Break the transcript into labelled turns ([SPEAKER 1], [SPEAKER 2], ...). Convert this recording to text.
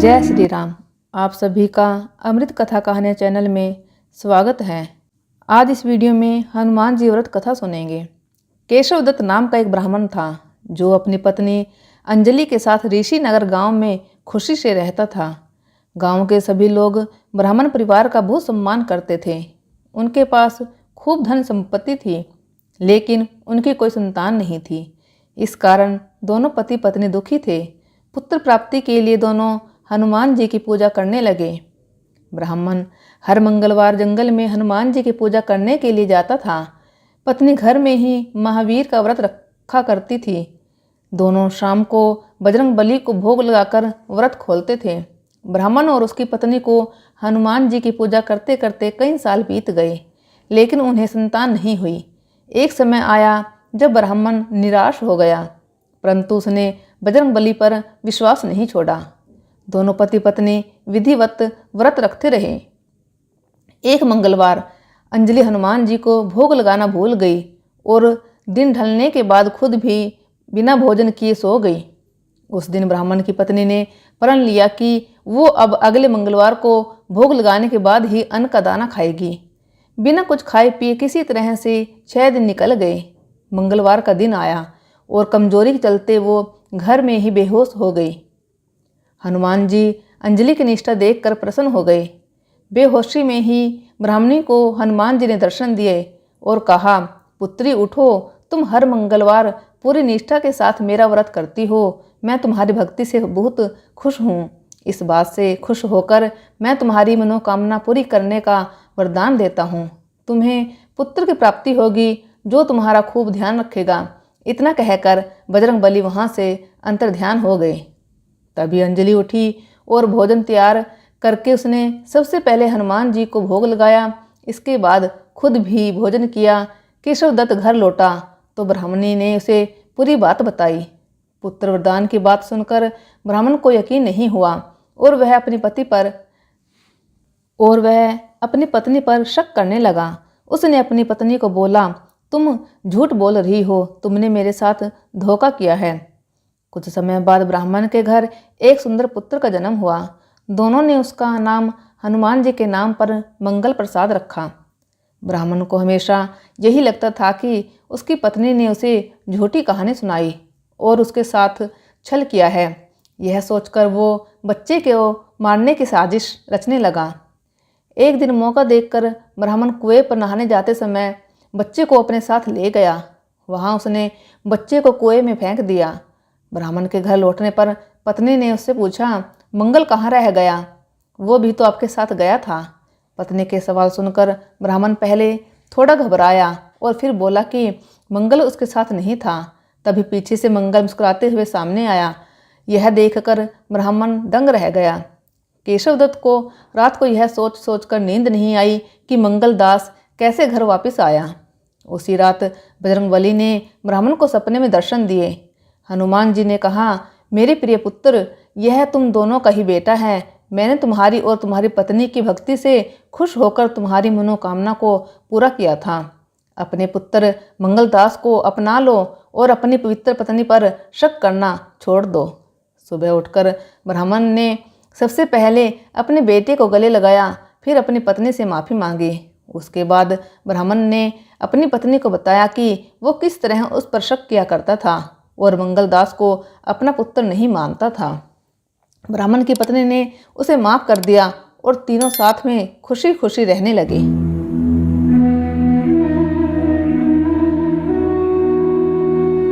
[SPEAKER 1] जय श्री राम। आप सभी का अमृत कथा कहानी चैनल में स्वागत है। आज इस वीडियो में हनुमान जी व्रत कथा सुनेंगे। केशव दत्त नाम का एक ब्राह्मण था जो अपनी पत्नी अंजलि के साथ ऋषि नगर गांव में खुशी से रहता था। गांव के सभी लोग ब्राह्मण परिवार का बहुत सम्मान करते थे। उनके पास खूब धन संपत्ति थी, लेकिन उनकी कोई संतान नहीं थी। इस कारण दोनों पति पत्नी दुखी थे। पुत्र प्राप्ति के लिए दोनों हनुमान जी की पूजा करने लगे। ब्राह्मण हर मंगलवार जंगल में हनुमान जी की पूजा करने के लिए जाता था। पत्नी घर में ही महावीर का व्रत रखा करती थी। दोनों शाम को बजरंग बली को भोग लगाकर व्रत खोलते थे। ब्राह्मण और उसकी पत्नी को हनुमान जी की पूजा करते करते कई साल बीत गए, लेकिन उन्हें संतान नहीं हुई। एक समय आया जब ब्राह्मण निराश हो गया, परंतु उसने बजरंग बली पर विश्वास नहीं छोड़ा। दोनों पति पत्नी विधिवत व्रत रखते रहे। एक मंगलवार अंजलि हनुमान जी को भोग लगाना भूल गई और दिन ढलने के बाद खुद भी बिना भोजन किए सो गई। उस दिन ब्राह्मण की पत्नी ने प्रण लिया कि वो अब अगले मंगलवार को भोग लगाने के बाद ही अन्न का दाना खाएगी। बिना कुछ खाए पिए किसी तरह से 6 दिन निकल गए। मंगलवार का दिन आया और कमजोरी के चलते वो घर में ही बेहोश हो गई। हनुमान जी अंजलि की निष्ठा देखकर प्रसन्न हो गए। बेहोशी में ही ब्राह्मणी को हनुमान जी ने दर्शन दिए और कहा, पुत्री उठो, तुम हर मंगलवार पूरी निष्ठा के साथ मेरा व्रत करती हो। मैं तुम्हारी भक्ति से बहुत खुश हूँ। इस बात से खुश होकर मैं तुम्हारी मनोकामना पूरी करने का वरदान देता हूँ। तुम्हें पुत्र की प्राप्ति होगी जो तुम्हारा खूब ध्यान रखेगा। इतना कहकर बजरंग बली वहाँ से अंतर्ध्यान हो गए। तभी अंजलि उठी और भोजन तैयार करके उसने सबसे पहले हनुमान जी को भोग लगाया। इसके बाद खुद भी भोजन किया। केशव दत्त घर लौटा तो ब्राह्मणी ने उसे पूरी बात बताई। पुत्र वरदान की बात सुनकर ब्राह्मण को यकीन नहीं हुआ और वह अपनी पत्नी पर शक करने लगा। उसने अपनी पत्नी को बोला, तुम झूठ बोल रही हो, तुमने मेरे साथ धोखा किया है। कुछ समय बाद ब्राह्मण के घर एक सुंदर पुत्र का जन्म हुआ। दोनों ने उसका नाम हनुमान जी के नाम पर मंगल प्रसाद रखा। ब्राह्मण को हमेशा यही लगता था कि उसकी पत्नी ने उसे झूठी कहानी सुनाई और उसके साथ छल किया है। यह सोचकर वो बच्चे को मारने की साजिश रचने लगा। एक दिन मौका देखकर ब्राह्मण कुएं पर नहाने जाते समय बच्चे को अपने साथ ले गया। वहाँ उसने बच्चे को कुएं में फेंक दिया। ब्राह्मण के घर लौटने पर पत्नी ने उससे पूछा, मंगल कहाँ रह गया? वो भी तो आपके साथ गया था। पत्नी के सवाल सुनकर ब्राह्मण पहले थोड़ा घबराया और फिर बोला कि मंगल उसके साथ नहीं था। तभी पीछे से मंगल मुस्कुराते हुए सामने आया। यह देखकर ब्राह्मण दंग रह गया। केशव दत्त को रात को यह सोच सोचकर नींद नहीं आई कि मंगल दास कैसे घर वापस आया। उसी रात बजरंगबली ने ब्राह्मण को सपने में दर्शन दिए। हनुमान जी ने कहा, मेरे प्रिय पुत्र, यह तुम दोनों का ही बेटा है। मैंने तुम्हारी और तुम्हारी पत्नी की भक्ति से खुश होकर तुम्हारी मनोकामना को पूरा किया था। अपने पुत्र मंगलदास को अपना लो और अपनी पवित्र पत्नी पर शक करना छोड़ दो। सुबह उठकर ब्राह्मण ने सबसे पहले अपने बेटे को गले लगाया, फिर अपनी पत्नी से माफ़ी मांगी। उसके बाद ब्राह्मण ने अपनी पत्नी को बताया कि वो किस तरह उस पर शक किया करता था और मंगलदास को अपना पुत्र नहीं मानता था। ब्राह्मण की पत्नी ने उसे माफ़ कर दिया और तीनों साथ में खुशी खुशी रहने लगे।